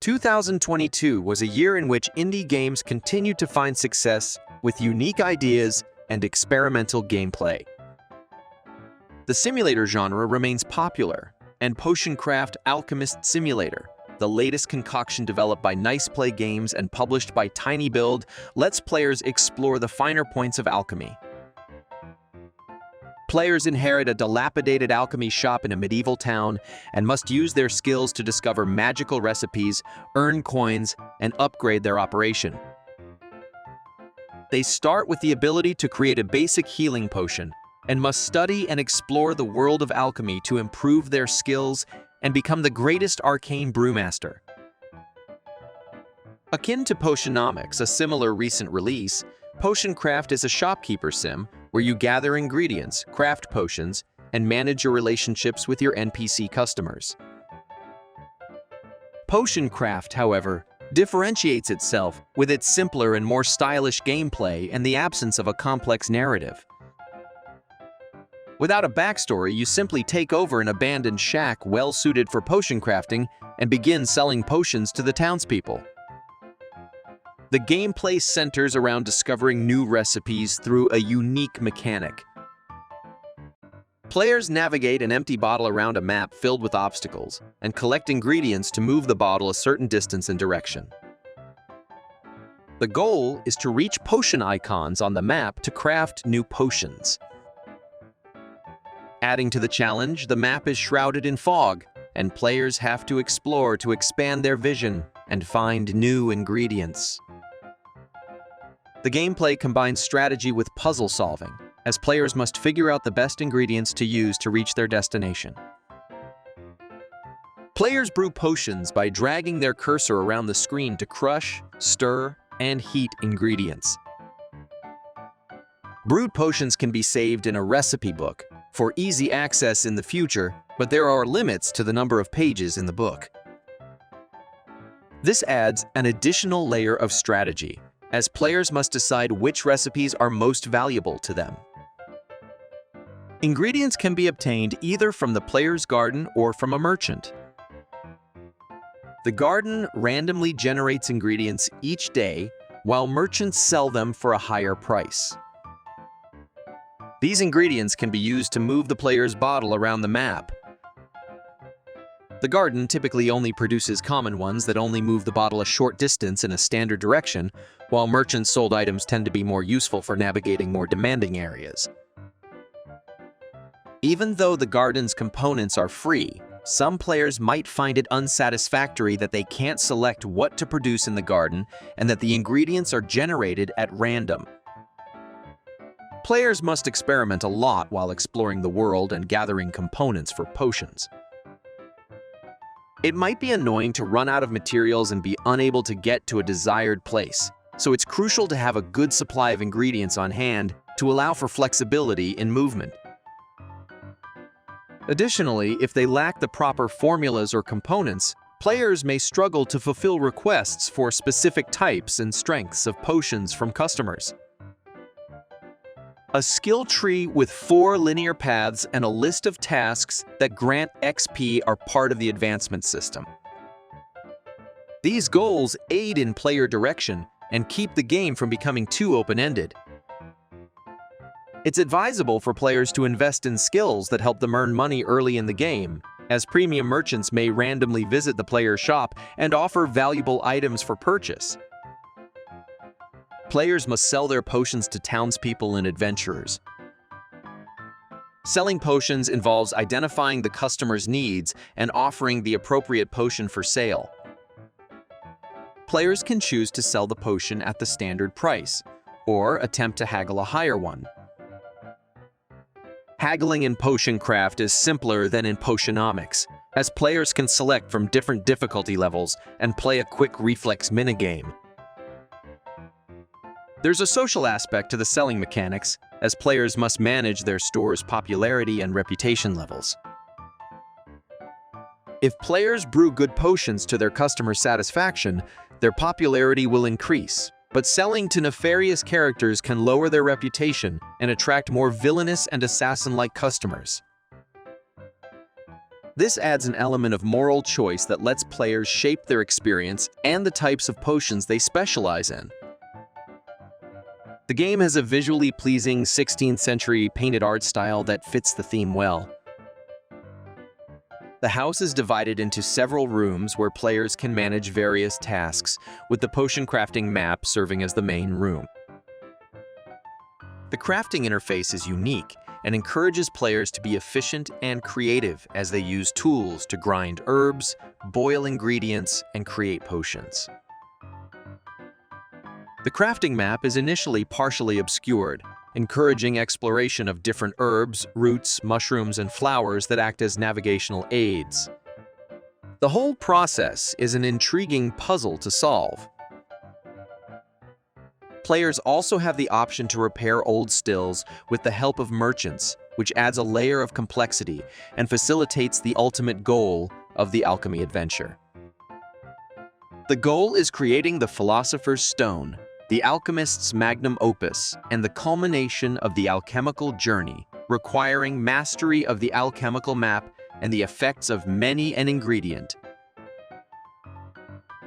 2022 was a year in which indie games continued to find success with unique ideas and experimental gameplay. The simulator genre remains popular, and Potion Craft Alchemist Simulator, the latest concoction developed by Nice Play Games and published by Tiny Build, lets players explore the finer points of alchemy. Players inherit a dilapidated alchemy shop in a medieval town and must use their skills to discover magical recipes, earn coins, and upgrade their operation. They start with the ability to create a basic healing potion and must study and explore the world of alchemy to improve their skills and become the greatest arcane brewmaster. Akin to Potionomics, a similar recent release, Potion Craft is a shopkeeper sim where you gather ingredients, craft potions, and manage your relationships with your NPC customers. Potion Craft, however, differentiates itself with its simpler and more stylish gameplay and the absence of a complex narrative. Without a backstory, you simply take over an abandoned shack well-suited for potion crafting and begin selling potions to the townspeople. The gameplay centers around discovering new recipes through a unique mechanic. Players navigate an empty bottle around a map filled with obstacles and collect ingredients to move the bottle a certain distance and direction. The goal is to reach potion icons on the map to craft new potions. Adding to the challenge, the map is shrouded in fog, and players have to explore to expand their vision and find new ingredients. The gameplay combines strategy with puzzle solving, as players must figure out the best ingredients to use to reach their destination. Players brew potions by dragging their cursor around the screen to crush, stir, and heat ingredients. Brewed potions can be saved in a recipe book for easy access in the future, but there are limits to the number of pages in the book. This adds an additional layer of strategy, as players must decide which recipes are most valuable to them. Ingredients can be obtained either from the player's garden or from a merchant. The garden randomly generates ingredients each day, while merchants sell them for a higher price. These ingredients can be used to move the player's bottle around the map. The garden typically only produces common ones that only move the bottle a short distance in a standard direction, while merchants' sold items tend to be more useful for navigating more demanding areas. Even though the garden's components are free, some players might find it unsatisfactory that they can't select what to produce in the garden and that the ingredients are generated at random. Players must experiment a lot while exploring the world and gathering components for potions. It might be annoying to run out of materials and be unable to get to a desired place, so it's crucial to have a good supply of ingredients on hand to allow for flexibility in movement. Additionally, if they lack the proper formulas or components, players may struggle to fulfill requests for specific types and strengths of potions from customers. A skill tree with 4 linear paths and a list of tasks that grant XP are part of the advancement system. These goals aid in player direction and keep the game from becoming too open-ended. It's advisable for players to invest in skills that help them earn money early in the game, as premium merchants may randomly visit the player's shop and offer valuable items for purchase. Players must sell their potions to townspeople and adventurers. Selling potions involves identifying the customer's needs and offering the appropriate potion for sale. Players can choose to sell the potion at the standard price, or attempt to haggle a higher one. Haggling in Potion Craft is simpler than in Potionomics, as players can select from different difficulty levels and play a quick reflex minigame. There's a social aspect to the selling mechanics, as players must manage their store's popularity and reputation levels. If players brew good potions to their customer satisfaction, their popularity will increase, but selling to nefarious characters can lower their reputation and attract more villainous and assassin-like customers. This adds an element of moral choice that lets players shape their experience and the types of potions they specialize in. The game has a visually pleasing 16th century painted art style that fits the theme well. The house is divided into several rooms where players can manage various tasks, with the potion crafting map serving as the main room. The crafting interface is unique and encourages players to be efficient and creative as they use tools to grind herbs, boil ingredients, and create potions. The crafting map is initially partially obscured, encouraging exploration of different herbs, roots, mushrooms, and flowers that act as navigational aids. The whole process is an intriguing puzzle to solve. Players also have the option to repair old stills with the help of merchants, which adds a layer of complexity and facilitates the ultimate goal of the alchemy adventure. The goal is creating the Philosopher's Stone, the alchemist's magnum opus, and the culmination of the alchemical journey, requiring mastery of the alchemical map and the effects of many an ingredient.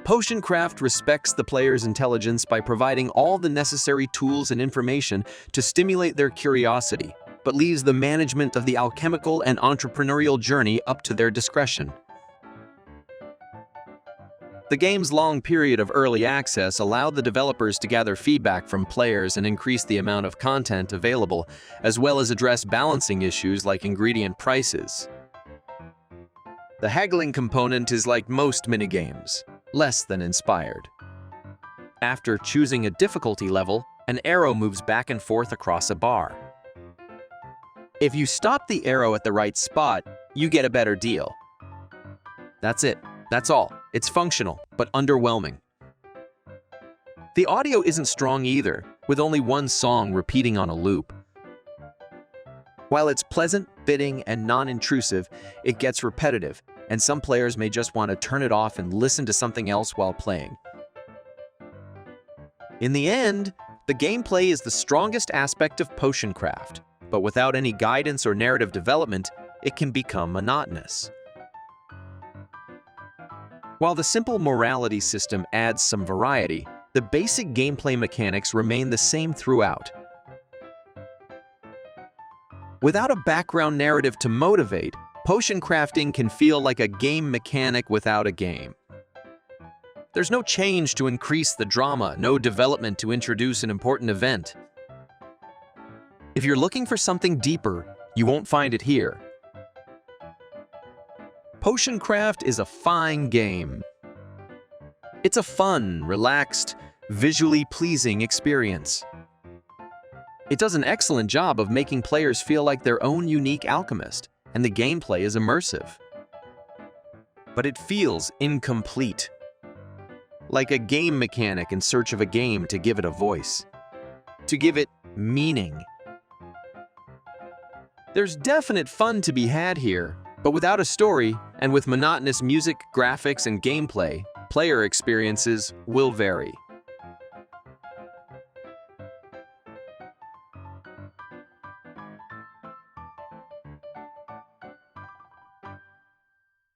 Potion Craft respects the player's intelligence by providing all the necessary tools and information to stimulate their curiosity, but leaves the management of the alchemical and entrepreneurial journey up to their discretion. The game's long period of early access allowed the developers to gather feedback from players and increase the amount of content available, as well as address balancing issues like ingredient prices. The haggling component is like most minigames, less than inspired. After choosing a difficulty level, an arrow moves back and forth across a bar. If you stop the arrow at the right spot, you get a better deal. That's it. That's all. It's functional, but underwhelming. The audio isn't strong either, with only one song repeating on a loop. While it's pleasant, fitting, and non-intrusive, it gets repetitive, and some players may just want to turn it off and listen to something else while playing. In the end, the gameplay is the strongest aspect of Potion Craft, but without any guidance or narrative development, it can become monotonous. While the simple morality system adds some variety, the basic gameplay mechanics remain the same throughout. Without a background narrative to motivate, potion crafting can feel like a game mechanic without a game. There's no change to increase the drama, no development to introduce an important event. If you're looking for something deeper, you won't find it here. Potion Craft is a fine game. It's a fun, relaxed, visually pleasing experience. It does an excellent job of making players feel like their own unique alchemist, and the gameplay is immersive. But it feels incomplete, like a game mechanic in search of a game to give it a voice, to give it meaning. There's definite fun to be had here, but without a story, and with monotonous music, graphics, and gameplay, player experiences will vary.